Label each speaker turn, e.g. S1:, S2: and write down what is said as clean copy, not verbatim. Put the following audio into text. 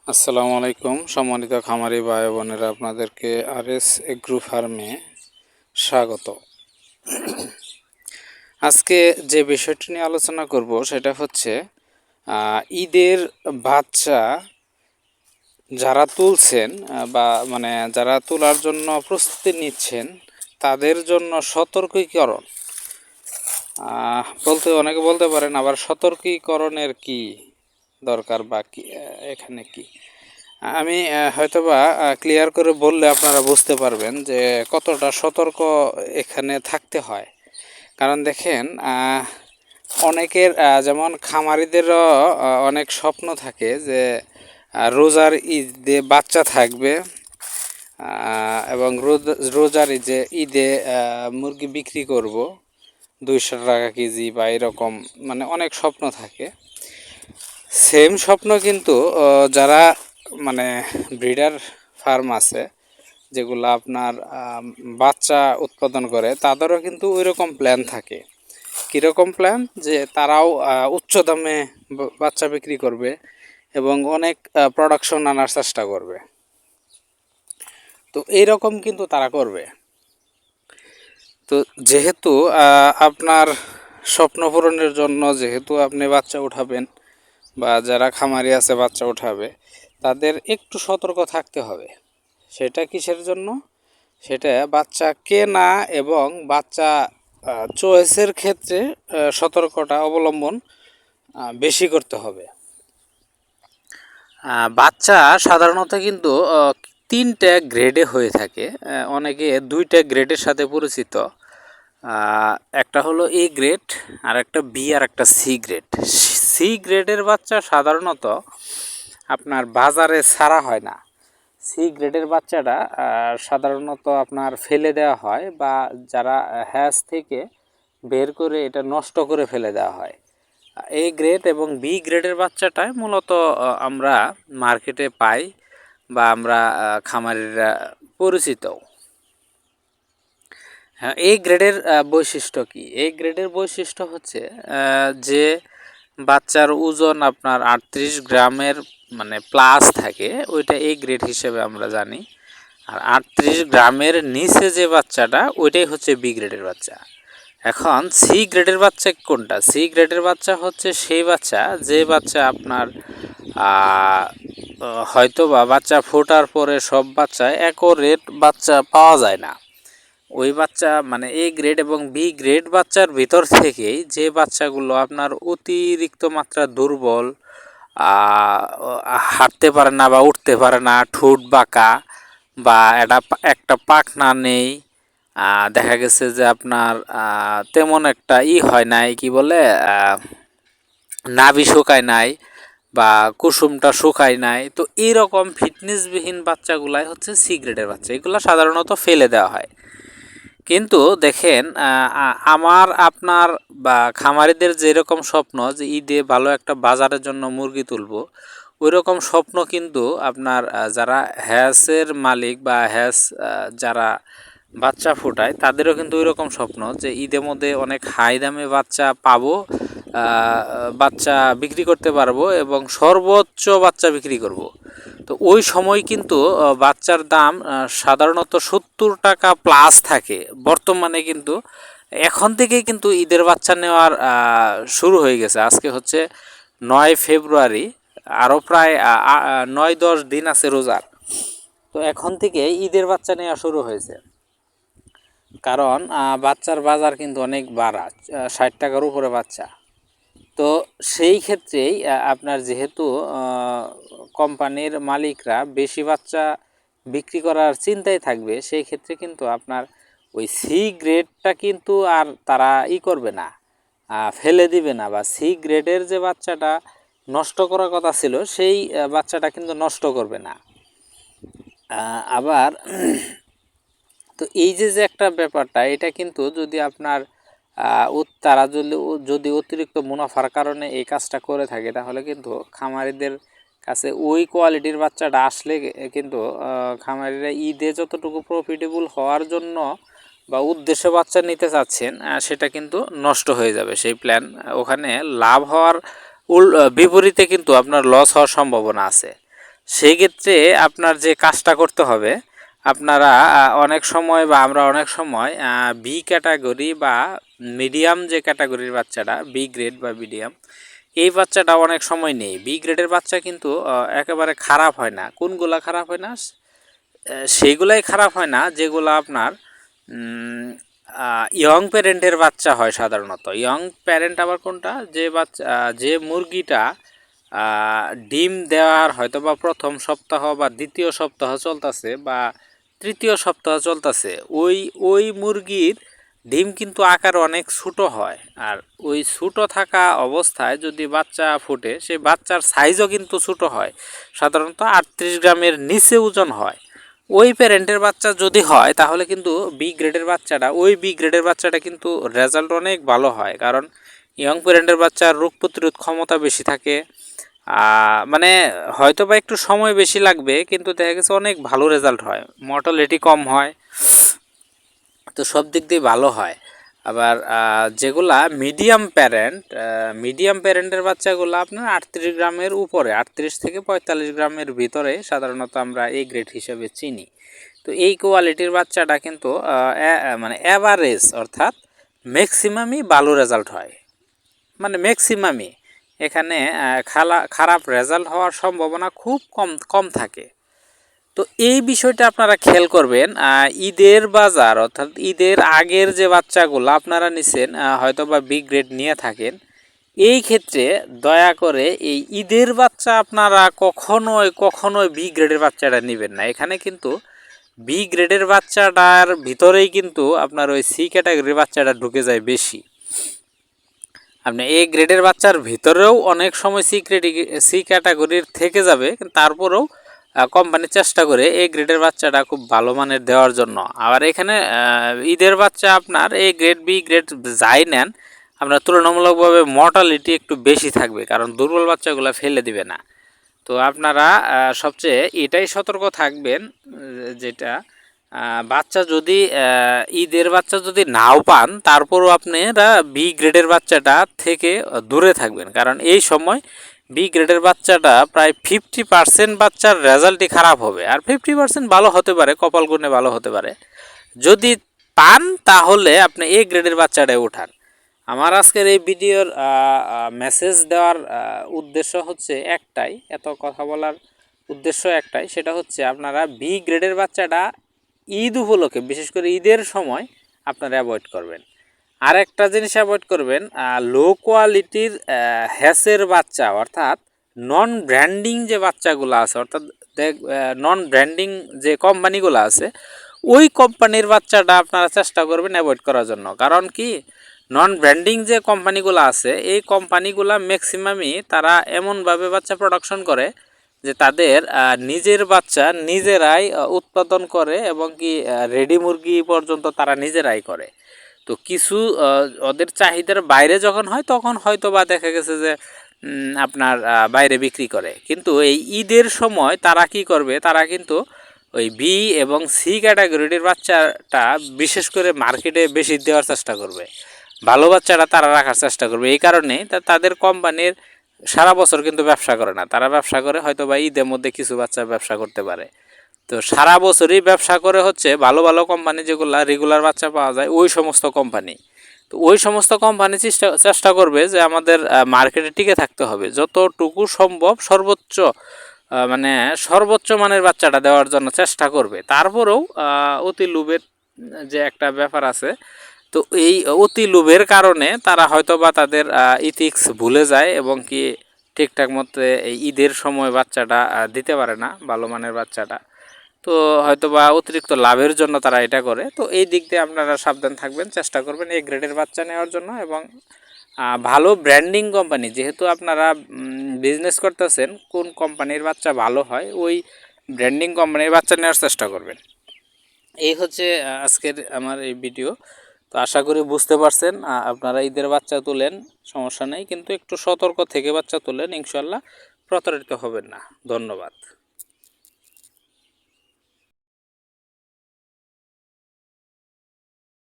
S1: আসসালামু আলাইকুম সম্মানিত খামারি ভাই বোনেরা, আপনাদেরকে আরএস এগ্রো ফার্মে স্বাগত। আজকে যে বিষয়টি নিয়ে আলোচনা করব সেটা হচ্ছে ঈদের বাচ্চা যারা তুলছেন বা যারা তোলার জন্য প্রস্তুতি নিচ্ছেন তাদের জন্য সতর্কীকরণ। অনেকে বলতে পারেন আবার সতর্কীকরণের কি দরকার বা কি এখানে কি আমি হয়তোবা ক্লিয়ার করে বললে আপনারা বুঝতে পারবেন যে কতটা সতর্ক এখানে থাকতে হয়। কারণ দেখেন, অনেকের যেমন খামারিদেরও অনেক স্বপ্ন থাকে যে রোজার ঈদে বাচ্চা থাকবে এবং রোজার ঈদে মুরগি বিক্রি করব 200 টাকা কেজি বা এরকম, অনেক স্বপ্ন থাকে। সেম স্বপ্ন কিন্তু যারা ব্রিডার ফার্ম আছে যেগুলো আপনার বাচ্চা উৎপাদন করে তাদেরও কিন্তু ওই রকম প্ল্যান থাকে। কীরকম প্ল্যান? যে তারাও উচ্চ দামে বাচ্চা বিক্রি করবে এবং অনেক প্রোডাকশন আনার চেষ্টা করবে। তো এইরকম কিন্তু তারা করবে। তো যেহেতু আপনার স্বপ্ন পূরণের জন্য যেহেতু আপনি বাচ্চা উঠাবেন বা যারা খামারি আছে বাচ্চা উঠাবে, তাদের একটু সতর্ক থাকতে হবে। সেটা কিসের জন্য? সেটা বাচ্চা কেনা এবং বাচ্চা চয়েসের ক্ষেত্রে সতর্কতা অবলম্বন বেশি করতে হবে। বাচ্চা সাধারণত কিন্তু 3টে গ্রেডে হয়ে থাকে। অনেকে 2টে গ্রেডের সাথে পরিচিত। একটা হলো এ গ্রেড, আর একটা বি, আর একটা সি গ্রেড। সি গ্রেডের বাচ্চা সাধারণত আপনার বাজারে ছাড়া হয় না। সি গ্রেডের বাচ্চাটা সাধারণত আপনার ফেলে দেওয়া হয় বা যারা হ্যাচ থেকে বের করে এটা নষ্ট করে ফেলে দেওয়া হয়। এ গ্রেড এবং বি গ্রেডের বাচ্চাটাই মূলত আমরা মার্কেটে পাই বা আমরা খামারিরা পরিচিত। হ্যাঁ, এই গ্রেডের বৈশিষ্ট্য কি? এই গ্রেডের বৈশিষ্ট্য হচ্ছে যে বাচ্চার ওজন আপনার 38 গ্রামের প্লাস থাকে, ওইটা এই গ্রেড হিসেবে আমরা জানি। আর 38 গ্রামের নিচে যে বাচ্চাটা ওইটাই হচ্ছে বি গ্রেডের বাচ্চা। এখন সি গ্রেডের বাচ্চা কোনটা? সি গ্রেডের বাচ্চা হচ্ছে সেই বাচ্চা যে বাচ্চা আপনার হয়তো বা বাচ্চা ফোটার পরে সব বাচ্চায় রেট বাচ্চা পাওয়া যায় না। ওই বাচ্চা এ গ্রেড এবং বি গ্রেড বাচ্চার ভিতর থেকেই যে বাচ্চাগুলো আপনার অতিরিক্ত মাত্রা দুর্বল, হাঁটতে পারে না বা উঠতে পারে না, ঠোঁট বাঁকা বা একটা পাখনা নেই, দেখা গেছে যে আপনার তেমন একটা হয় নাই, কি বলে, নাভি শুকায় নাই বা কুসুমটা শুকায় নাই। তো এইরকম ফিটনেসবিহীন বাচ্চাগুলাই হচ্ছে সি গ্রেডের বাচ্চা। এগুলো সাধারণত ফেলে দেওয়া হয়। কিন্তু দেখেন, আমার আপনার বা খামারিদের যেরকম স্বপ্ন যে ঈদে ভালো একটা বাজারের জন্য মুরগি তুলব, ওই রকম স্বপ্ন কিন্তু আপনার যারা হ্যাসের মালিক বা হ্যাস যারা বাচ্চা ফোটায় তাদেরও কিন্তু ওই রকম স্বপ্ন যে ঈদের মধ্যে অনেক হাই দামে বাচ্চা পাবো, বাচ্চা বিক্রি করতে পারবো এবং সর্বোচ্চ বাচ্চা বিক্রি করব। তো ওই সময় কিন্তু বাচ্চার দাম সাধারণত 70 টাকা প্লাস থাকে। বর্তমানে কিন্তু এখন থেকেই কিন্তু ঈদের বাচ্চা নেওয়ার শুরু হয়ে গেছে। আজকে হচ্ছে 9 ফেব্রুয়ারি, আরও প্রায় 9-10 দিন আছে রোজার। তো এখন থেকে ঈদের বাচ্চা নেওয়া শুরু হয়েছে। কারণ বাচ্চার বাজার কিন্তু অনেক বাড়া, 60 টাকার উপরে বাচ্চা। তো সেই ক্ষেত্রেই আপনার যেহেতু কোম্পানির মালিকরা বেশি বাচ্চা বিক্রি করার চিন্তায় থাকবে, সেই ক্ষেত্রে কিন্তু আপনার ওই সি গ্রেডটা কিন্তু আর তারা করবে না, ফেলে দিবে না, বা সি গ্রেডের যে বাচ্চাটা নষ্ট করার কথা ছিল সেই বাচ্চাটা কিন্তু নষ্ট করবে না। আবার তো এই যে একটা ব্যাপারটা, এটা কিন্তু যদি আপনার তারা যদি অতিরিক্ত মুনাফার কারণে এই কাজটা করে থাকে, তাহলে কিন্তু খামারিদের কাছে ওই কোয়ালিটির বাচ্চাটা আসলে কিন্তু খামারিরা ঈদে যতটুকু প্রফিটেবল হওয়ার জন্য বা উদ্দেশ্যে বাচ্চা নিতে চাচ্ছেন সেটা কিন্তু নষ্ট হয়ে যাবে সেই প্ল্যান। ওখানে লাভ হওয়ার বিপরীতে কিন্তু আপনার লস হওয়ার সম্ভাবনা আছে। সেই ক্ষেত্রে আপনার যে কাজটা করতে হবে, আপনারা অনেক সময় বা আমরা অনেক সময় বি ক্যাটাগরি বা মিডিয়াম যে ক্যাটাগরির বাচ্চাটা, বি গ্রেড বা মিডিয়াম, এই বাচ্চাটা অনেক সময় নেই। বি গ্রেডের বাচ্চা কিন্তু একেবারে খারাপ হয় না। কোনগুলা খারাপ হয় না? সেইগুলাই খারাপ হয় না যেগুলো আপনার ইয়ং প্যারেন্টের বাচ্চা হয় সাধারণত। ইয়ং প্যারেন্ট আবার কোনটা? যে বাচ্চা যে মুরগিটা ডিম দেওয়ার হয়তো বা প্রথম সপ্তাহ বা দ্বিতীয় সপ্তাহ চলতেছে বা তৃতীয় সপ্তাহ চলতেছে, ওই মুরগির ডিম কিন্তু আকার অনেক ছোটো হয়। আর ওই ছোটো থাকা অবস্থায় যদি বাচ্চা ফুটে, সেই বাচ্চার সাইজও কিন্তু ছোটো হয়, সাধারণত 38 গ্রামের নিচে ওজন হয়। ওই প্যারেন্টের বাচ্চা যদি হয় তাহলে কিন্তু বি গ্রেডের বাচ্চাটা, ওই বি গ্রেডের বাচ্চাটা কিন্তু রেজাল্ট অনেক ভালো হয়। কারণ ইয়ং প্যারেন্টের বাচ্চার রোগ প্রতিরোধ ক্ষমতা বেশি থাকে, মানে হয়তো বা একটু সময় বেশি লাগবে, কিন্তু দেখা গেছে অনেক ভালো রেজাল্ট হয়, মর্টালিটি কম হয়, তো সব দিক দিয়ে ভালো হয়। আবার যেগুলা মিডিয়াম প্যারেন্টের বাচ্চাগুলো আপনার 38 গ্রামের উপরে, 38 থেকে 45 গ্রামের ভিতরে সাধারণত আমরা এই গ্রেড হিসেবে চিনি। তো এই কোয়ালিটির বাচ্চাটা কিন্তু মানে অ্যাভারেজ, অর্থাৎ ম্যাক্সিমামই ভালো রেজাল্ট হয়, মানে ম্যাক্সিমামই। এখানে খারাপ রেজাল্ট হওয়ার সম্ভাবনা খুব কম থাকে। তো এই বিষয়টা আপনারা খেয়াল করবেন। ঈদের বাজার, অর্থাৎ ঈদের আগের যে বাচ্চাগুলো আপনারা নিছেন, হয়তো বা বি গ্রেড নিয়ে থাকেন, এই ক্ষেত্রে দয়া করে এই ঈদের বাচ্চা আপনারা কখনোই বি গ্রেডের বাচ্চাটা নেবেন না। এখানে কিন্তু বি গ্রেডের বাচ্চাটার ভিতরেই কিন্তু আপনার ওই সি ক্যাটাগরির বাচ্চাটা ঢুকে যায় বেশি। আপনি এ গ্রেডের বাচ্চার ভিতরেও অনেক সময় সি ক্যাটাগরির থেকে যাবে, কিন্তু তারপরেও কোম্পানি চেষ্টা করে এ গ্রেডের বাচ্চাটা খুব ভালো মানের দেওয়ার জন্য। আবার এখানে ঈদের বাচ্চা আপনার এ গ্রেড বি গ্রেড যাই নেন, আপনার তুলনামূলকভাবে মর্টালিটি একটু বেশি থাকবে, কারণ দুর্বল বাচ্চাগুলো ফেলে দিবে না। তো আপনারা সবচেয়ে এটাই সতর্ক থাকবেন, যেটা বাচ্চা যদি ঈদের বাচ্চা যদি নাও পান, তারপরও আপনারা বি গ্রেডের বাচ্চাটা থেকে দূরে থাকবেন, কারণ এই সময় বি গ্রেডের বাচ্চাটা প্রায় 50% বাচ্চার রেজাল্টই খারাপ হবে, আর 50% ভালো হতে পারে, কপাল গুণে ভালো হতে পারে। যদি পান তাহলে আপনি এ গ্রেডের বাচ্চাটাই উঠান। আমার আজকের এই ভিডিওর মেসেজ দেওয়ার উদ্দেশ্য হচ্ছে একটাই, এত কথা বলার উদ্দেশ্য একটাই, সেটা হচ্ছে আপনারা বি গ্রেডের বাচ্চাটা ঈদ উপলক্ষে, বিশেষ করে ঈদের সময় আপনারা অ্যাভয়েড করবেন। আর একটা জিনিস অ্যাভয়েড করবেন, লো কোয়ালিটির হ্যাসের বাচ্চা, অর্থাৎ নন ব্র্যান্ডিং যে বাচ্চাগুলো আছে, অর্থাৎ নন ব্র্যান্ডিং যে কোম্পানিগুলো আছে, ওই কোম্পানির বাচ্চাটা আপনারা চেষ্টা করবেন অ্যাভয়েড করার জন্য। কারণ কি, নন ব্র্যান্ডিং যে কোম্পানিগুলো আছে, এই কোম্পানিগুলো ম্যাক্সিমামই তারা এমনভাবে বাচ্চা প্রোডাকশন করে যে তাদের নিজের বাচ্চা নিজেরাই উৎপাদন করে, এবং কি রেডি মুরগি পর্যন্ত তারা নিজেরাই করে। তো কিছু ওদের চাহিদার বাইরে যখন হয়, তখন হয়তো বা দেখা গেছে যে আপনার বাইরে বিক্রি করে। কিন্তু এই ঈদের সময় তারা কি করবে, তারা কিন্তু ওই বি এবং সি ক্যাটাগরির বাচ্চাটা বিশেষ করে মার্কেটে বেশি দেওয়ার চেষ্টা করবে, ভালো বাচ্চাটা তারা রাখার চেষ্টা করবে। এই কারণে তাদের কোম্পানির সারা বছর কিন্তু ব্যবসা করে না, তারা ব্যবসা করে হয়তো বা ঈদের মধ্যে কিছু বাচ্চা ব্যবসা করতে পারে। তো সারা বছরই ব্যবসা করে হচ্ছে ভালো ভালো কোম্পানি, যেগুলো রেগুলার বাচ্চা পাওয়া যায়, ওই সমস্ত কোম্পানি। তো ওই সমস্ত কোম্পানি চেষ্টা করবে যে আমাদের মার্কেটে টিকে থাকতে হবে, যতটুকু সম্ভব সর্বোচ্চ মানের বাচ্চাটা দেওয়ার জন্য চেষ্টা করবে। তারপরেও অতি লোভের যে একটা ব্যাপার আছে, তো এই অতি লোভের কারণে তারা হয়তো বা তাদের ইথিক্স ভুলে যায়, এবং কি ঠিকঠাক মতো এই ঈদের সময় বাচ্চাটা দিতে পারে না, ভালো মানের বাচ্চাটা। তো হয়তো বা অতিরিক্ত লাভের জন্য তারা এটা করে। তো এই দিক দিয়ে আপনারা সাবধান থাকবেন, চেষ্টা করবেন এই গ্রেডের বাচ্চা নেওয়ার জন্য, এবং ভালো ব্র্যান্ডিং কোম্পানি, যেহেতু আপনারা বিজনেস করতেছেন, কোন কোম্পানির বাচ্চা ভালো হয় ওই ব্র্যান্ডিং কোম্পানির বাচ্চা নেওয়ার চেষ্টা করবেন। এই হচ্ছে আজকের আমার এই ভিডিও। তো আশা করি বুঝতে পারছেন। আপনারা ঈদের বাচ্চা তোলেন, সমস্যা নেই, কিন্তু একটু সতর্ক থেকে বাচ্চা তোলেন, ইনশাল্লাহ প্রতারিত হবেন না। ধন্যবাদ।